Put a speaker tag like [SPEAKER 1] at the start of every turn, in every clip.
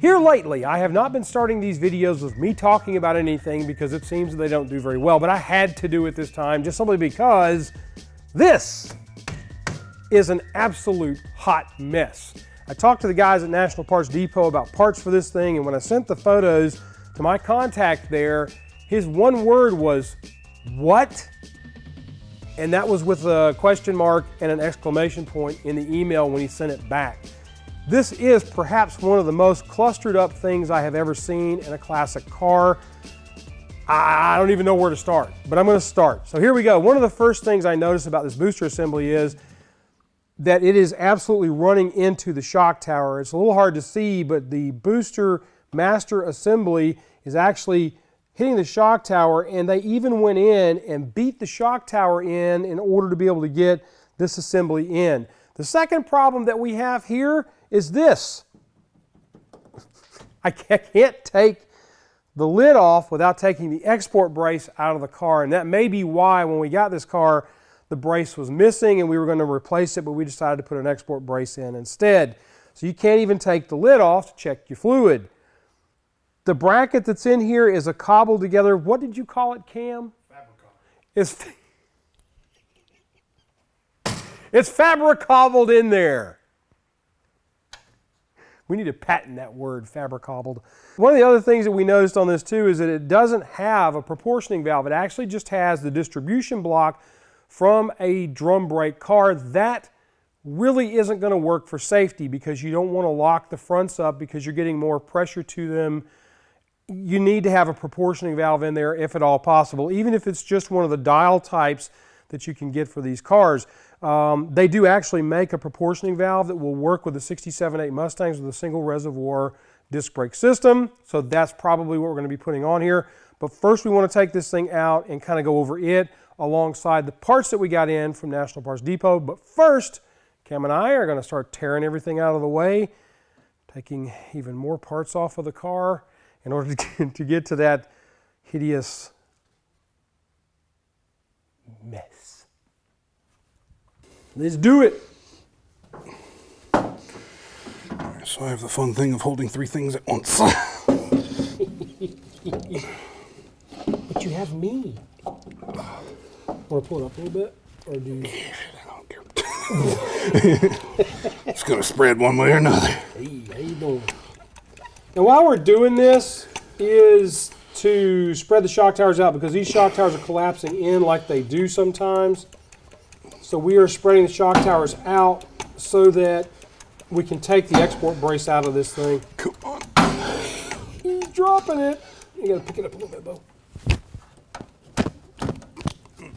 [SPEAKER 1] Here lately, I have not been starting these videos with me talking about anything because it seems that they don't do very well, but I had to do it this time just simply because this is an absolute hot mess. I talked to the guys at National Parts Depot about parts for this thing, and when I sent the photos to my contact there, his one word was, "What?" And that was with a question mark and an exclamation point in the email when he sent it back. This is perhaps one of the most clustered up things I have ever seen in a classic car. I don't even know where to start, but I'm going to start. So here we go. One of the first things I noticed about this booster assembly is that it is absolutely running into the shock tower. It's a little hard to see, but the booster master assembly is actually hitting the shock tower, and they even went in and beat the shock tower in order to be able to get this assembly in. The second problem that we have here is this. I can't take the lid off without taking the export brace out of the car, and that may be why when we got this car, the brace was missing and we were going to replace it, but we decided to put an export brace in instead. So you can't even take the lid off to check your fluid. The bracket that's in here is a cobbled together, what did you call it, Cam? It's fabric-cobbled in there. We need to patent that word, fabric-cobbled. One of the other things that we noticed on this too is that it doesn't have a proportioning valve. It actually just has the distribution block from a drum brake car. That really isn't going to work for safety because you don't want to lock the fronts up because you're getting more pressure to them. You need to have a proportioning valve in there if at all possible, even if it's just one of the dial types that you can get for these cars. They do actually make a proportioning valve that will work with the 67.8 Mustangs with a single reservoir disc brake system. So that's probably what we're going to be putting on here. But first we want to take this thing out and kind of go over it alongside the parts that we got in from National Parts Depot. But first, Cam and I are going to start tearing everything out of the way, taking even more parts off of the car in order to get to that hideous mess. Let's do it.
[SPEAKER 2] So I have the fun thing of holding three things at once.
[SPEAKER 1] But you have me. Want to pull it up a little bit? Or do you?
[SPEAKER 2] I don't care. It's going to spread one way or another.
[SPEAKER 1] Hey, how you doing? Now while we're doing this is to spread the shock towers out because these shock towers are collapsing in like they do sometimes. So we are spreading the shock towers out so that we can take the export brace out of this thing.
[SPEAKER 2] Come on.
[SPEAKER 1] He's dropping it. You gotta pick it up a little bit, Bo.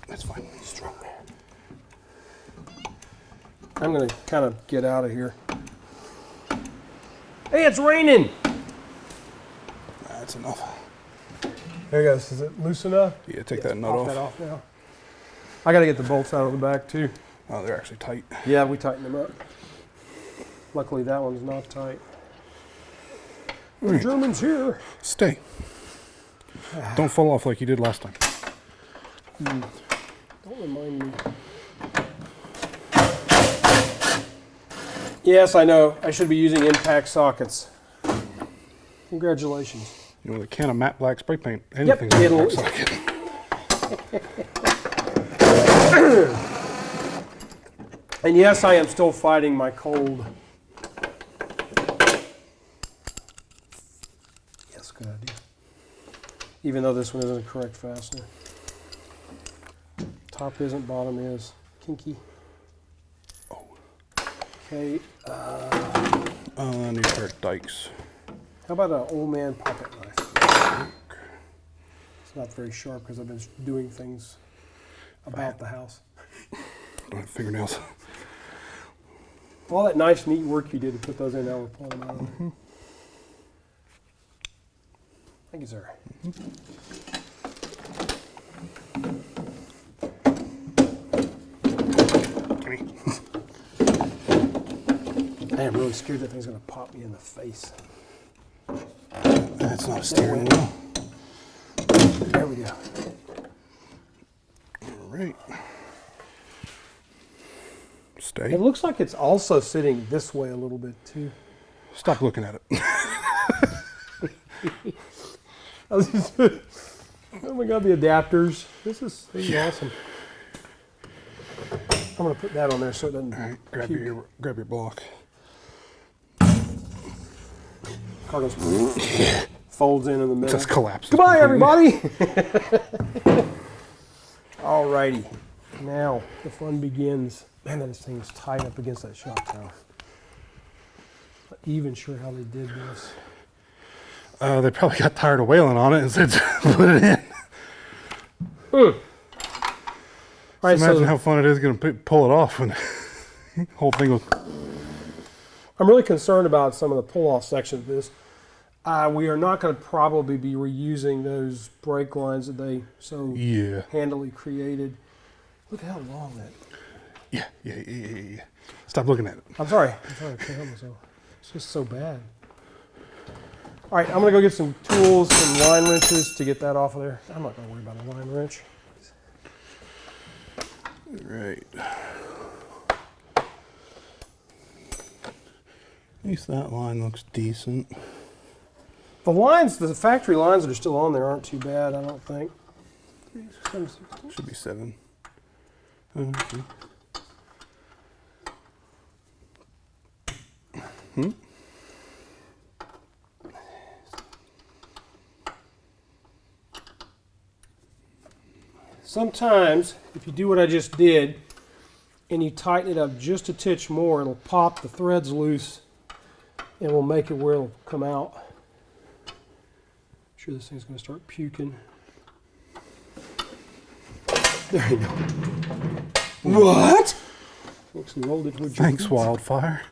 [SPEAKER 2] That's fine. It's strong there.
[SPEAKER 1] I'm gonna kind of get out of here. Hey, it's raining.
[SPEAKER 2] That's enough.
[SPEAKER 1] There it goes. Is it loose enough?
[SPEAKER 2] Yeah, take that nut off.
[SPEAKER 1] That off now. I gotta get the bolts out of the back too.
[SPEAKER 2] Oh, they're actually tight.
[SPEAKER 1] Yeah, we tightened them up. Luckily that one's not tight. The German's here.
[SPEAKER 2] Stay. Don't fall off like you did last time.
[SPEAKER 1] Don't remind me. Yes, I know. I should be using impact sockets. Congratulations.
[SPEAKER 2] You know, with a can of matte black spray paint,
[SPEAKER 1] Yep,
[SPEAKER 2] anything's an impact socket.
[SPEAKER 1] And yes, I am still fighting my cold. Yes, good idea. Even though this one isn't a correct fastener. Top isn't, bottom is. Kinky.
[SPEAKER 2] Oh.
[SPEAKER 1] Okay.
[SPEAKER 2] I need a pair of dikes.
[SPEAKER 1] How about an old man pocket knife? It's not very sharp because I've been doing things about the house.
[SPEAKER 2] Don't have fingernails.
[SPEAKER 1] All that nice, neat work you did to put those in, now we're pulling them out. Thank you, sir. I am really scared that thing's going to pop me in the face.
[SPEAKER 2] That's not a steering wheel.
[SPEAKER 1] There we go.
[SPEAKER 2] All right. Stay.
[SPEAKER 1] It looks like it's also sitting this way a little bit too.
[SPEAKER 2] Stop looking at it.
[SPEAKER 1] Oh my God, the adapters. This is awesome. I'm gonna put that on there so it doesn't.
[SPEAKER 2] All right, grab your block.
[SPEAKER 1] Car goes folds in the middle.
[SPEAKER 2] Just collapses.
[SPEAKER 1] Goodbye, everybody. Alrighty, now the fun begins. Man, that thing is tied up against that shock tower. Not even sure how they did this.
[SPEAKER 2] They probably got tired of wailing on it and said, put it in.
[SPEAKER 1] All right,
[SPEAKER 2] Imagine how fun it is going to pull it off when the whole thing was.
[SPEAKER 1] I'm really concerned about some of the pull-off sections of this. We are not going to probably be reusing those brake lines that they so handily created. Look at how long that.
[SPEAKER 2] Yeah. Stop looking at it.
[SPEAKER 1] I'm sorry. I can't help myself. It's just so bad. All right, I'm going to go get some tools, some line wrenches to get that off of there. I'm not going to worry about a line wrench.
[SPEAKER 2] Right. At least that line looks decent.
[SPEAKER 1] The lines, the factory lines that are still on there aren't too bad, I don't think.
[SPEAKER 2] Should be 7.
[SPEAKER 1] Sometimes, if you do what I just did, and you tighten it up just a titch more, it'll pop the threads loose, and will make it where it'll come out. I'm sure this thing's going to start puking. There you go. What? Looks loaded with
[SPEAKER 2] Thanks, Wildfire.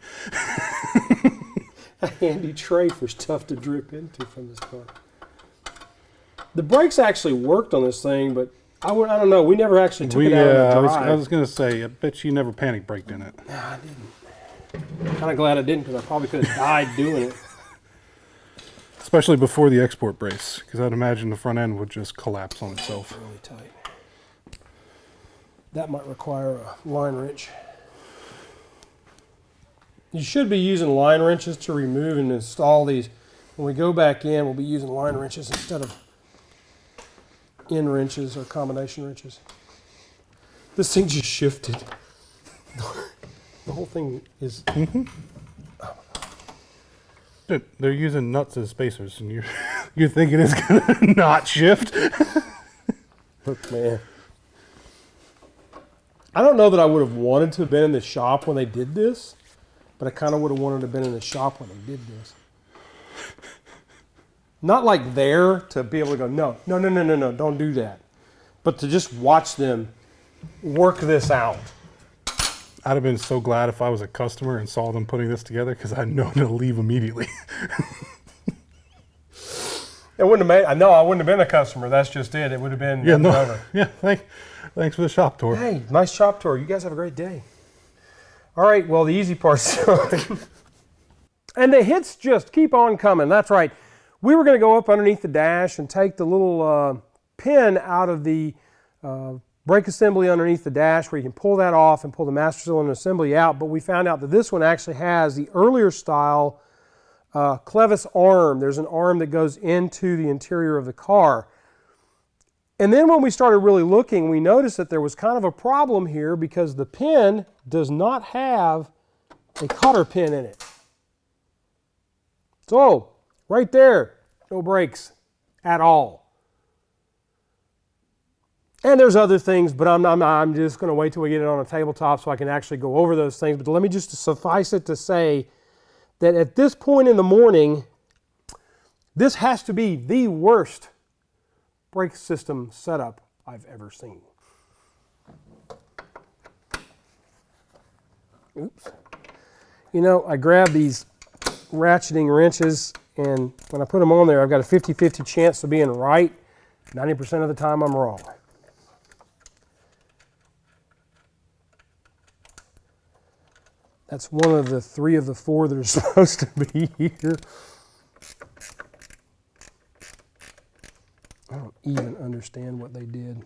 [SPEAKER 1] A handy tray for stuff to drip into from this car. The brakes actually worked on this thing, but I don't know. We never actually took it out on the drive.
[SPEAKER 2] I was going to say, I bet you never panic braked in it.
[SPEAKER 1] No, I didn't. Kind of glad I didn't, because I probably could have died doing it.
[SPEAKER 2] Especially before the export brace, because I'd imagine the front end would just collapse on itself.
[SPEAKER 1] Really tight. That might require a line wrench. You should be using line wrenches to remove and install these. When we go back in, we'll be using line wrenches instead of end wrenches or combination wrenches. This thing just shifted. The whole thing is...
[SPEAKER 2] Dude, they're using nuts as spacers, and you're thinking it's going to not shift?
[SPEAKER 1] Look, man. I don't know that I would have wanted to have been in the shop when they did this, but I kind of would have wanted to have been in the shop when they did this. Not like there to be able to go, no, don't do that. But to just watch them work this out.
[SPEAKER 2] I'd have been so glad if I was a customer and saw them putting this together, because I know to leave immediately.
[SPEAKER 1] It wouldn't have made, I know I wouldn't have been a customer. That's just it. It would have been over.
[SPEAKER 2] Yeah, thanks for the shop tour.
[SPEAKER 1] Hey, nice shop tour. You guys have a great day. All right, well, the easy part's done. And the hits just keep on coming. That's right. We were going to go up underneath the dash and take the little pin out of the brake assembly underneath the dash, where you can pull that off and pull the master cylinder assembly out. But we found out that this one actually has the earlier style clevis arm. There's an arm that goes into the interior of the car. And then when we started really looking, we noticed that there was kind of a problem here, because the pin does not have a cotter pin in it. So, right there, no brakes at all. And there's other things, but I'm just going to wait till we get it on a tabletop so I can actually go over those things. But let me just suffice it to say that at this point in the morning, this has to be the worst brake system setup I've ever seen. Oops. You know, I grabbed these ratcheting wrenches, and when I put them on there, I've got a 50-50 chance of being right. 90% of the time I'm wrong. That's one of the 3 of the 4 that are supposed to be here. I don't even understand what they did.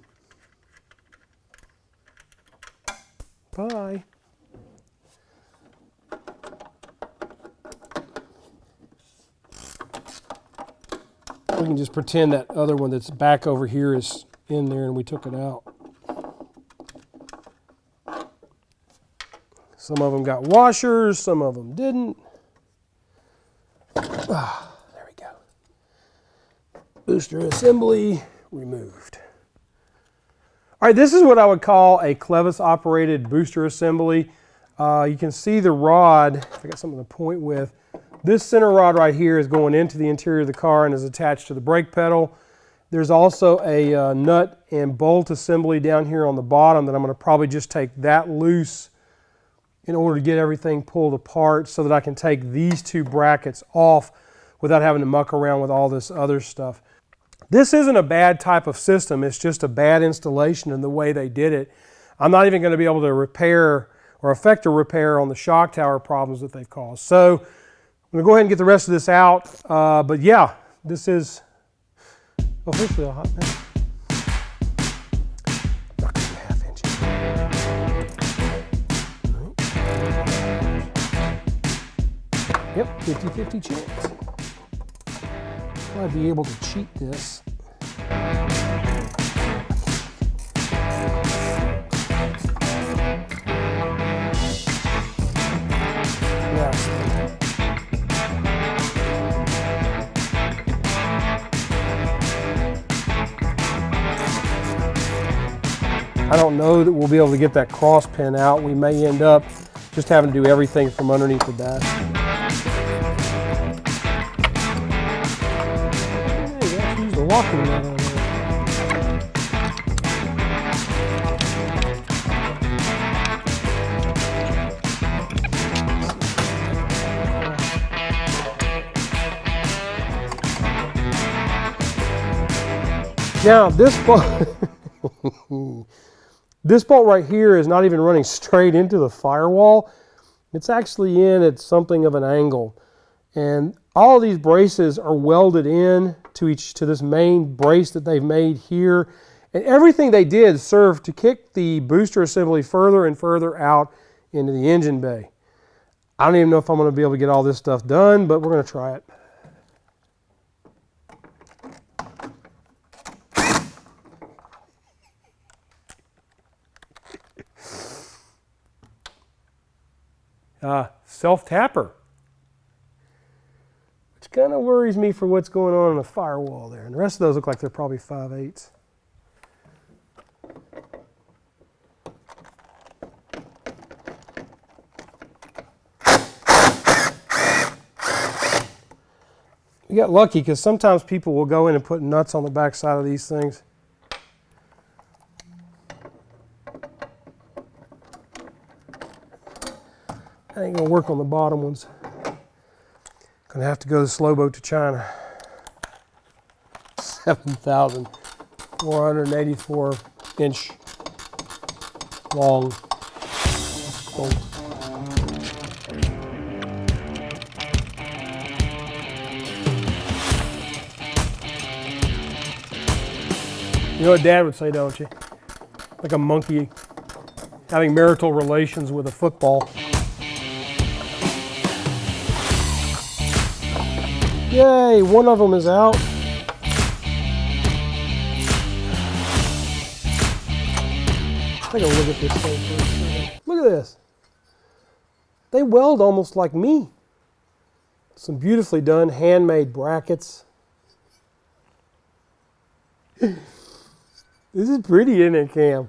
[SPEAKER 1] Bye. We can just pretend that other one that's back over here is in there and we took it out. Some of them got washers, some of them didn't. Ah, there we go. Booster assembly removed. All right, this is what I would call a clevis operated booster assembly. You can see the rod, if I got something to point with. This center rod right here is going into the interior of the car and is attached to the brake pedal. There's also a nut and bolt assembly down here on the bottom that I'm going to probably just take that loose in order to get everything pulled apart so that I can take these two brackets off without having to muck around with all this other stuff. This isn't a bad type of system, it's just a bad installation in the way they did it. I'm not even going to be able to repair or effect a repair on the shock tower problems that they've caused. So I'm going to go ahead and get the rest of this out, but yeah, this is officially a hot mess. Not gonna be half inch. Yep, 50-50 chance. I'd be able to cheat this. I don't know that we'll be able to get that cross pin out. We may end up just having to do everything from underneath the dash. Hey, let's use the locking nut on there. Now this bolt, this bolt right here is not even running straight into the firewall. It's actually in at something of an angle. And all of these braces are welded in to this main brace that they've made here. And everything they did served to kick the booster assembly further and further out into the engine bay. I don't even know if I'm going to be able to get all this stuff done, but we're going to try it. Self-tapper, which kind of worries me for what's going on in the firewall there. And the rest of those look like they're probably 5/8. We got lucky because sometimes people will go in and put nuts on the back side of these things. That ain't gonna work on the bottom ones. Gonna have to go the slow boat to China. 7,484 inch long bolt. You know what Dad would say, don't you? Like a monkey having marital relations with a football. Yay, one of them is out. Take a look at this thing for a second. Look at this. They weld almost like me. Some beautifully done handmade brackets. This is pretty, isn't it, Cam?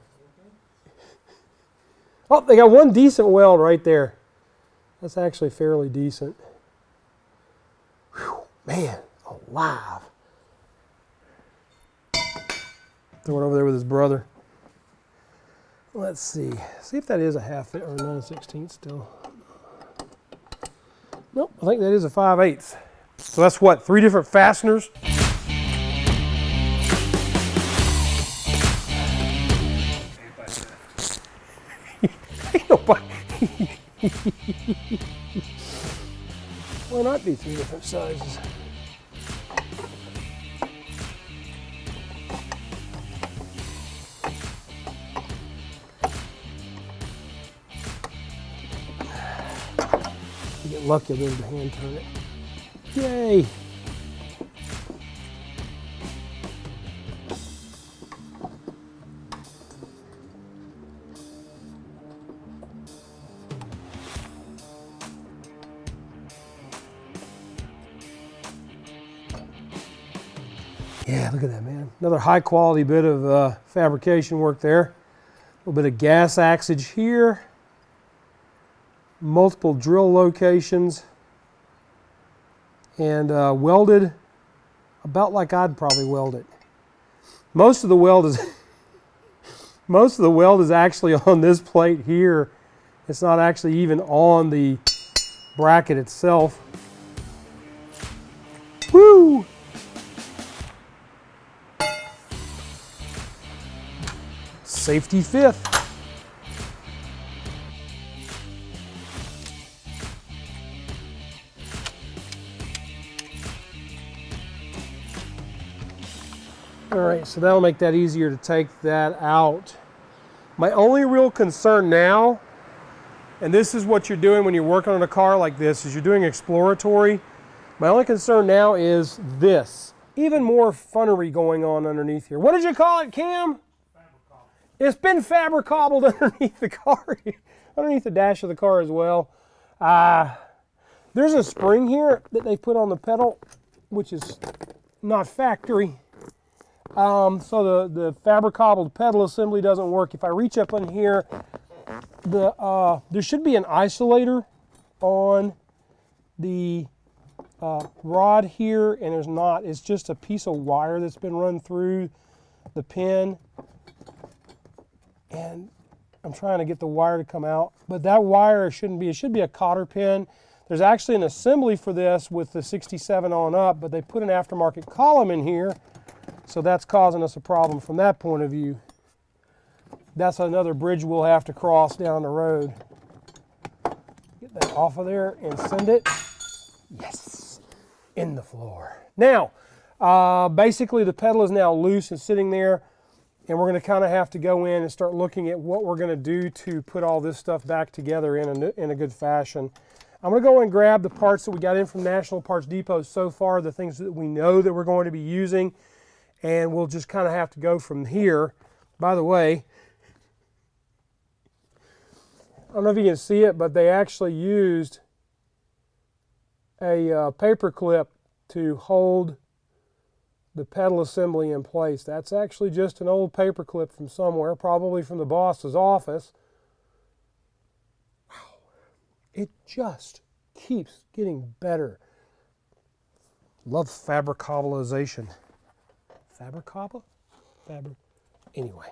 [SPEAKER 1] Oh, they got one decent weld right there. That's actually fairly decent. Whew. Man, alive. Throw it over there with his brother. Let's see. See if that is a 1/2 or 9/16 still. Nope, I think that is a 5/8. So that's what, 3 different fasteners? Ain't nobody. Why not be 3 different sizes? You get lucky, I'll be able to hand turn it. Yay! Yeah, look at that, man. Another high quality bit of fabrication work there. A little bit of gas axage here. Multiple drill locations. And welded about like I'd probably weld it. Most of the weld is actually on this plate here. It's not actually even on the bracket itself. Woo! Safety fifth. All right, so that'll make that easier to take that out. My only real concern now, and this is what you're doing when you're working on a car like this, is you're doing exploratory. My only concern now is this. Even more funnery going on underneath here. What did you call it, Cam? It's been fabric-cobbled underneath the car, underneath the dash of the car as well. There's a spring here that they put on the pedal, which is not factory. So the fabric-cobbled pedal assembly doesn't work. If I reach up in here, there should be an isolator on the rod here, and there's not. It's just a piece of wire that's been run through the pin. And I'm trying to get the wire to come out, but that wire shouldn't be. It should be a cotter pin. There's actually an assembly for this with the 67 on up, but they put an aftermarket column in here, so that's causing us a problem from that point of view. That's another bridge we'll have to cross down the road. Get that off of there and send it. Yes, in the floor. Now, basically the pedal is now loose and sitting there. And we're going to kind of have to go in and start looking at what we're going to do to put all this stuff back together in a good fashion. I'm going to go and grab the parts that we got in from National Parts Depot so far, the things that we know that we're going to be using, and we'll just kind of have to go from here. By the way, I don't know if you can see it, but they actually used a paper clip to hold the pedal assembly in place. That's actually just an old paper clip from somewhere, probably from the boss's office. Wow. It just keeps getting better. Love fabric-cobbleization. Fabric-cobble? Anyway.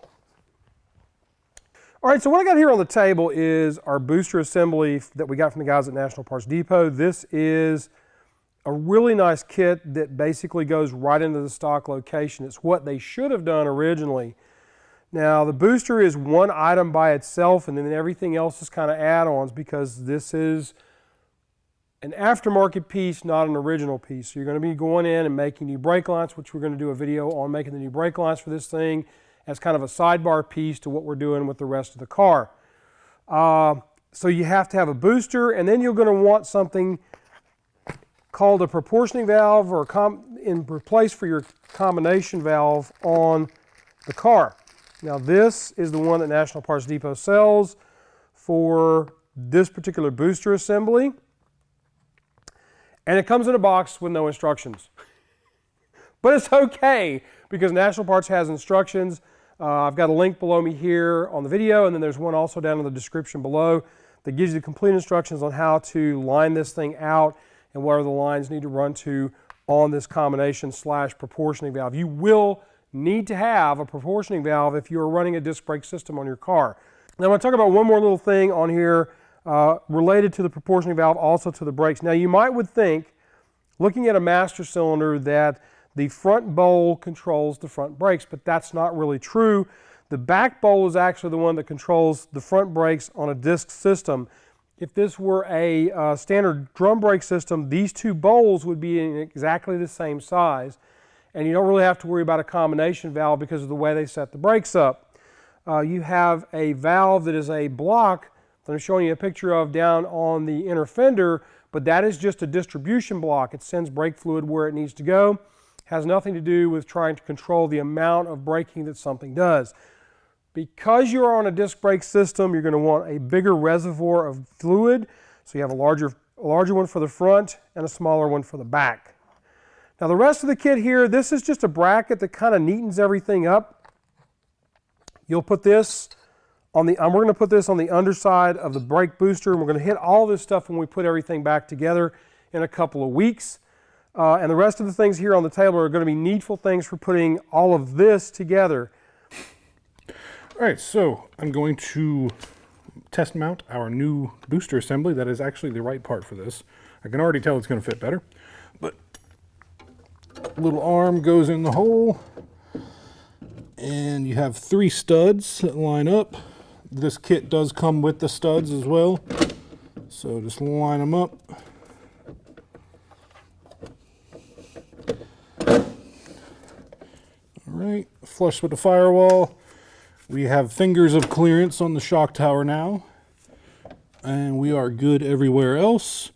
[SPEAKER 1] All right, so what I got here on the table is our booster assembly that we got from the guys at National Parts Depot. This is a really nice kit that basically goes right into the stock location. It's what they should have done originally. Now, the booster is one item by itself, and then everything else is kind of add-ons, because this is an aftermarket piece, not an original piece. So you're going to be going in and making new brake lines, which we're going to do a video on making the new brake lines for this thing as kind of a sidebar piece to what we're doing with the rest of the car. So you have to have a booster, and then you're going to want something called a proportioning valve, or in place for your combination valve on the car. Now this is the one that National Parts Depot sells for this particular booster assembly, and it comes in a box with no instructions. But it's okay, because National Parts has instructions. I've got a link below me here on the video, and then there's one also down in the description below that gives you the complete instructions on how to line this thing out and where the lines need to run to on this combination / proportioning valve. You will need to have a proportioning valve if you're running a disc brake system on your car. Now I'm going to talk about one more little thing on here related to the proportioning valve, also to the brakes. Now you would think, looking at a master cylinder, that the front bowl controls the front brakes, but that's not really true. The back bowl is actually the one that controls the front brakes on a disc system. If this were a standard drum brake system, these two bowls would be in exactly the same size, and you don't really have to worry about a combination valve because of the way they set the brakes up. You have a valve that is a block that I'm showing you a picture of down on the inner fender, but that is just a distribution block. It sends brake fluid where it needs to go. Has nothing to do with trying to control the amount of braking that something does. Because you're on a disc brake system, you're going to want a bigger reservoir of fluid. So you have a larger one for the front and a smaller one for the back. Now the rest of the kit here, this is just a bracket that kind of neatens everything up. You'll put this on the, we're going to put this on the underside of the brake booster, and we're going to hit all this stuff when we put everything back together in a couple of weeks. And the rest of the things here on the table are going to be needful things for putting all of this together.
[SPEAKER 2] All right, so I'm going to test mount our new booster assembly. That is actually the right part for this. I can already tell it's going to fit better, but little arm goes in the hole, and you have 3 studs that line up. This kit does come with the studs as well, so just line them up. All right, flush with the firewall. We have fingers of clearance on the shock tower now, and we are good everywhere else.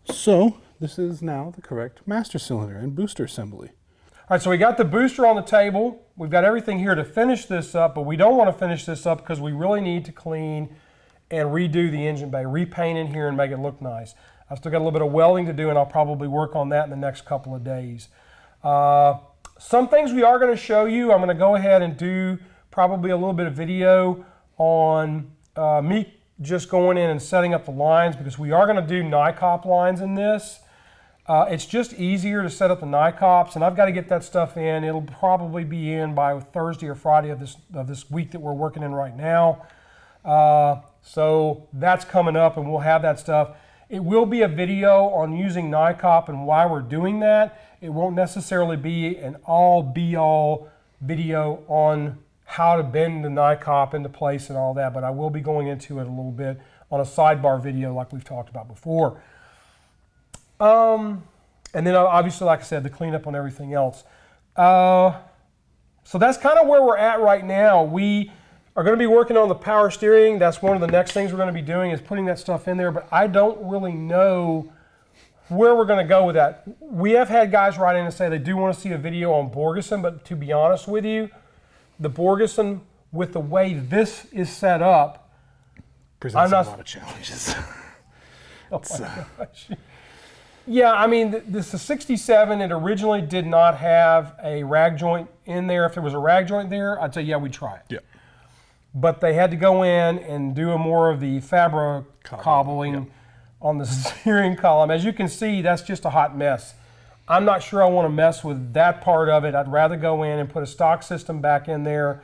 [SPEAKER 2] So this is now the correct master cylinder and booster assembly.
[SPEAKER 1] All right, so we got the booster on the table. We've got everything here to finish this up, but we don't want to finish this up because we really need to clean and redo the engine bay, repaint in here and make it look nice. I've still got a little bit of welding to do, and I'll probably work on that in the next couple of days. Some things we are going to show you. I'm going to go ahead and do probably a little bit of video on me just going in and setting up the lines, because we are going to do NICOP lines in this. It's just easier to set up the NICOPs, and I've got to get that stuff in. It'll probably be in by Thursday or Friday of this week that we're working in right now. So that's coming up, and we'll have that stuff. It will be a video on using NICOP and why we're doing that. It won't necessarily be an all-be-all video on how to bend the NICOP into place and all that, but I will be going into it a little bit on a sidebar video like we've talked about before. And then obviously, like I said, the cleanup on everything else. So that's kind of where we're at right now. We are going to be working on the power steering. That's one of the next things we're going to be doing, is putting that stuff in there, but I don't really know where we're going to go with that. We have had guys write in and say they do want to see a video on Borgeson, but to be honest with you, the Borgeson, with the way this is set up,
[SPEAKER 2] presents a lot of challenges.
[SPEAKER 1] Oh my gosh. Yeah, I mean, this is 67. It originally did not have a rag joint in there. If there was a rag joint there, I'd say, yeah, we'd try it.
[SPEAKER 2] Yeah.
[SPEAKER 1] But they had to go in and do more of the Fabra cobbling on the steering column. As you can see, that's just a hot mess. I'm not sure I want to mess with that part of it. I'd rather go in and put a stock system back in there,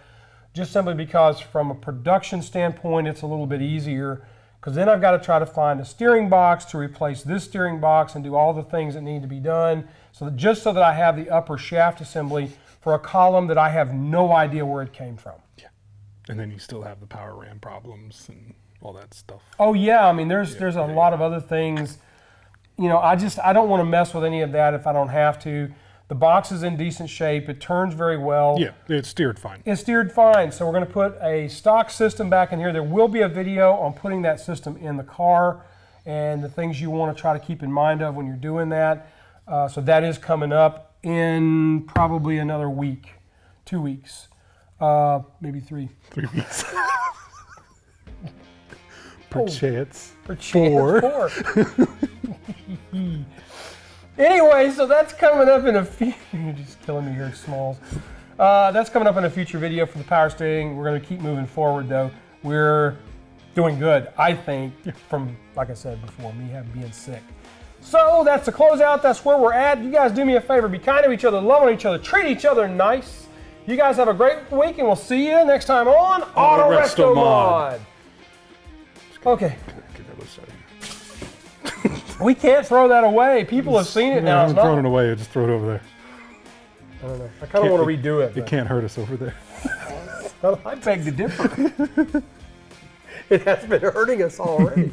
[SPEAKER 1] just simply because from a production standpoint, it's a little bit easier, because then I've got to try to find a steering box to replace this steering box and do all the things that need to be done, just so that I have the upper shaft assembly for a column that I have no idea where it came from.
[SPEAKER 2] Yeah. And then you still have the power RAM problems and all that stuff.
[SPEAKER 1] Oh yeah, I mean, there's a lot of other things. You know, I don't want to mess with any of that if I don't have to. The box is in decent shape. It turns very well.
[SPEAKER 2] Yeah, it's steered fine.
[SPEAKER 1] It's steered fine. So we're going to put a stock system back in here. There will be a video on putting that system in the car and the things you want to try to keep in mind of when you're doing that. So that is coming up in probably another week, 2 weeks, maybe 3.
[SPEAKER 2] 3 weeks. Perchance.
[SPEAKER 1] Four. Anyway, so that's coming up in a few. You're just killing me here, Smalls. That's coming up in a future video for the power steering. We're going to keep moving forward, though. We're doing good, I think, from, like I said before, me being sick. So that's the closeout. That's where we're at. You guys do me a favor. Be kind to each other, love on each other, treat each other nice. You guys have a great week, and we'll see you next time on Autorestomod. Okay. We can't throw that away. People have seen it now.
[SPEAKER 2] I'm throwing it away. Just throw it over there.
[SPEAKER 1] I don't know. I kind of want to redo it.
[SPEAKER 2] It can't hurt us over there.
[SPEAKER 1] Well, I beg to differ. It has been hurting us already.